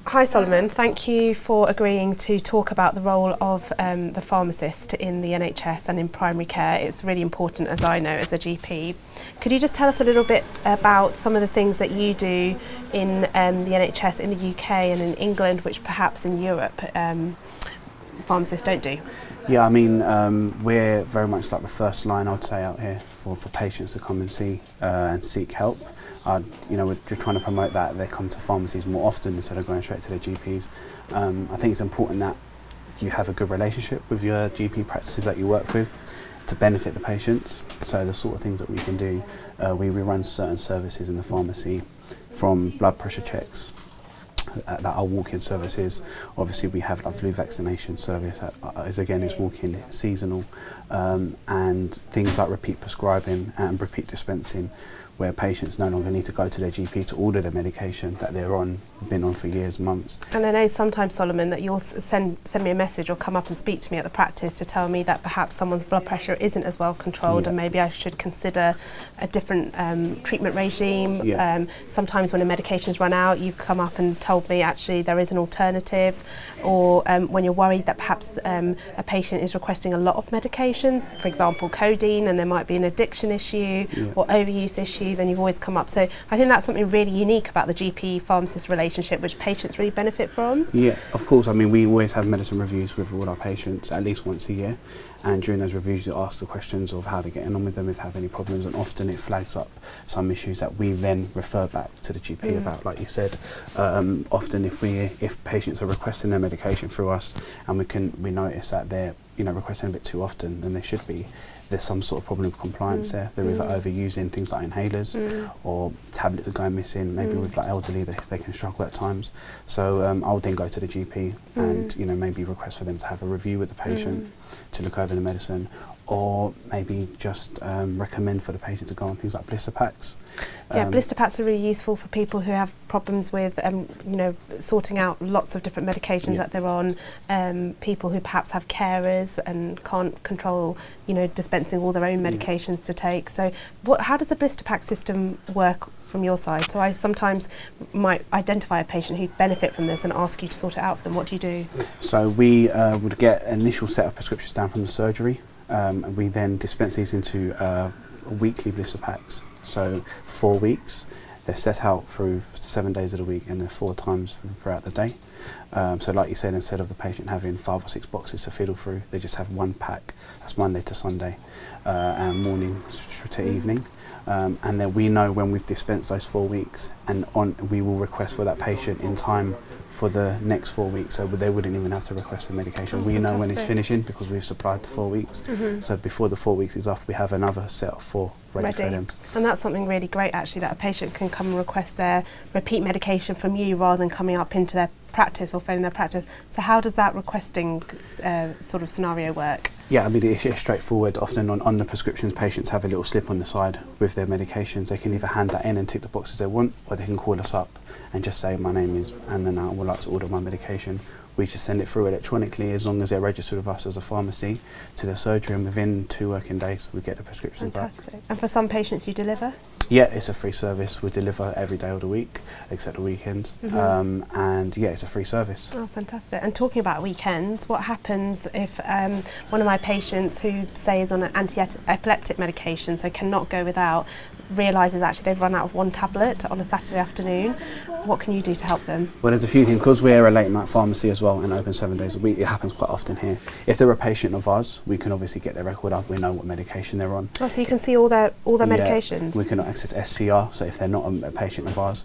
Hi Solomon, thank you for agreeing to talk about the role of the pharmacist in the NHS and in primary care. It's really important, as I know, as a GP. Could you just tell us a little bit about some of the things that you do in the NHS in the UK and in England, which perhaps in Europe pharmacists don't do? Yeah, I mean, we're very much like the first line, I'd say, out here for patients to come and see and seek help. You know, we're just trying to promote that they come to pharmacies more often instead of going straight to their GPs. I think it's important that you have a good relationship with your GP practices that you work with to benefit the patients. So the sort of things that we can do, we run certain services in the pharmacy, from blood pressure checks that are walk-in services. Obviously we have a flu vaccination service that is walk-in, seasonal, and things like repeat prescribing and repeat dispensing, where patients no longer need to go to their GP to order the medication that they're been on for years, months. And I know sometimes, Solomon, that you'll send me a message or come up and speak to me at the practice to tell me that perhaps someone's blood pressure isn't as well controlled, and maybe I should consider a different treatment regime. Sometimes when a medication's run out, you've come up and told me actually there is an alternative, or when you're worried that perhaps a patient is requesting a lot of medications, for example codeine, and there might be an addiction issue or overuse issue, then you've always come up. So I think that's something really unique about the GP-pharmacist relationship, which patients really benefit from. Yeah, of course. I mean, we always have medicine reviews with all our patients at least once a year, and during those reviews you ask the questions of how they're getting on with them, if they have any problems, and often it flags up some issues that we then refer back to the GP about. Like you said, often if patients are requesting their medication through us and we notice that they're requesting a bit too often than they should be, there's some sort of problem with compliance there. They're either overusing things like inhalers or tablets are going missing. Maybe with like elderly, they can struggle at times. So I'll then go to the GP and maybe request for them to have a review with the patient to look over the medicine, or maybe just recommend for the patient to go on things like blister packs. Blister packs are really useful for people who have problems with sorting out lots of different medications that they're on, people who perhaps have carers and can't control dispensing all their own medications to take. So how does the blister pack system work from your side? So I sometimes might identify a patient who'd benefit from this and ask you to sort it out for them. What do you do? So we would get an initial set of prescriptions down from the surgery, and we then dispense these into weekly blister packs. So 4 weeks, they're set out through 7 days of the week, and they're 4 times throughout the day. So like you said, instead of the patient having 5 or 6 boxes to fiddle through, they just have 1 pack. That's Monday to Sunday, and morning to evening. And then we know when we've dispensed those 4 weeks, and we will request for that patient in time for the next 4 weeks, so they wouldn't even have to request the medication. We know when it's finishing because we've supplied the 4 weeks. So before the 4 weeks is off, we have another set of 4 ready for them. And that's something really great actually, that a patient can come and request their repeat medication from you rather than coming up into their practice or phoning their practice. So how does that requesting sort of scenario work? Yeah, I mean, it's straightforward. Often on the prescriptions, patients have a little slip on the side with their medications. They can either hand that in and tick the boxes they want, or they can call us up and just say, my name is, and then I would like to order my medication. We just send it through electronically, as long as they're registered with us as a pharmacy, to the surgery, and within 2 working days we get the prescription back. And for some patients you deliver? Yeah, it's a free service. We deliver every day of the week, except the weekends. And yeah, it's a free service. Oh, fantastic. And talking about weekends, what happens if one of my patients who, say, is on an anti-epileptic medication, so cannot go without, realises actually they've run out of 1 tablet on a Saturday afternoon? What can you do to help them? Well, there's a few things. Because we're a late night pharmacy as well and open 7 days a week, it happens quite often here. If they're a patient of ours, we can obviously get their record up. We know what medication they're on. Oh, so you can see all their medications? We can access SCR, so if they're not a patient of ours,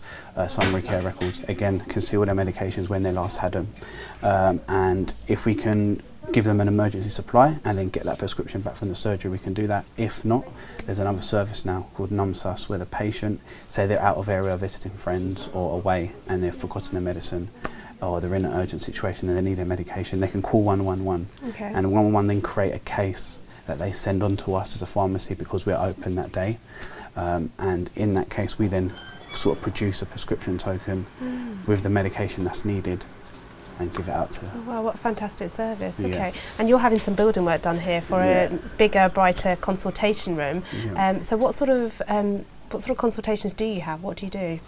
summary care records, again, can see all their medications when they last had them. And if we can give them an emergency supply and then get that prescription back from the surgery, we can do that. If not, there's another service now called NumSus, where the patient, say they're out of area visiting friends or away and they've forgotten their medicine, or they're in an urgent situation and they need their medication, they can call 111. And 111 then create a case that they send on to us as a pharmacy because we're open that day. And in that case, we then sort of produce a prescription token with the medication that's needed and give it out to them. Oh, wow, what a fantastic service. Okay, and you're having some building work done here for a bigger, brighter consultation room. So what sort of what sort of consultations do you have? What do you do?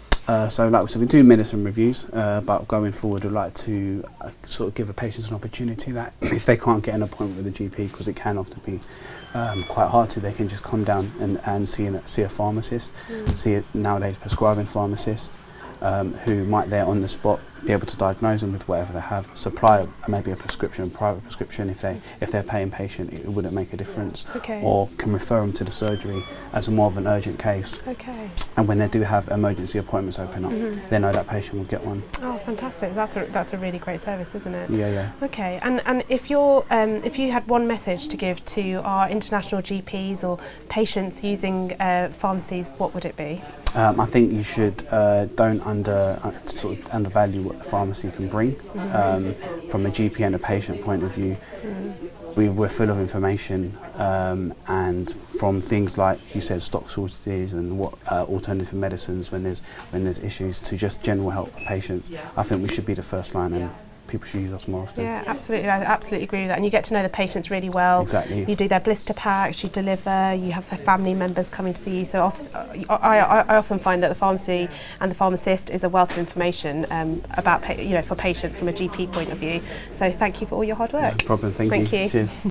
So we do medicine reviews, but going forward we'd like to sort of give a patient an opportunity that if they can't get an appointment with a GP, because it can often be quite hard to, they can just come down and see a pharmacist, see a nowadays prescribing pharmacist, who might there on the spot be able to diagnose them with whatever they have, supply maybe a prescription, a private prescription if they're paying patient, it wouldn't make a difference, or can refer them to the surgery as a more of an urgent case. And when they do have emergency appointments open up, they know that patient will get one. Oh, fantastic! That's a really great service, isn't it? Yeah. Okay, and if you had one message to give to our international GPs or patients using pharmacies, what would it be? I think you should don't undervalue what the pharmacy can bring. From a GP and a patient point of view, we're full of information, and from things like you said, stock shortages and what alternative medicines when there's issues, to just general help for patients. I think we should be the first line, and people should use us more often. Yeah, absolutely. I absolutely agree with that. And you get to know the patients really well. Exactly. You do their blister packs, you deliver, you have their family members coming to see you. So I often find that the pharmacy and the pharmacist is a wealth of information about for patients from a GP point of view. So thank you for all your hard work. No problem. Thank you. Cheers.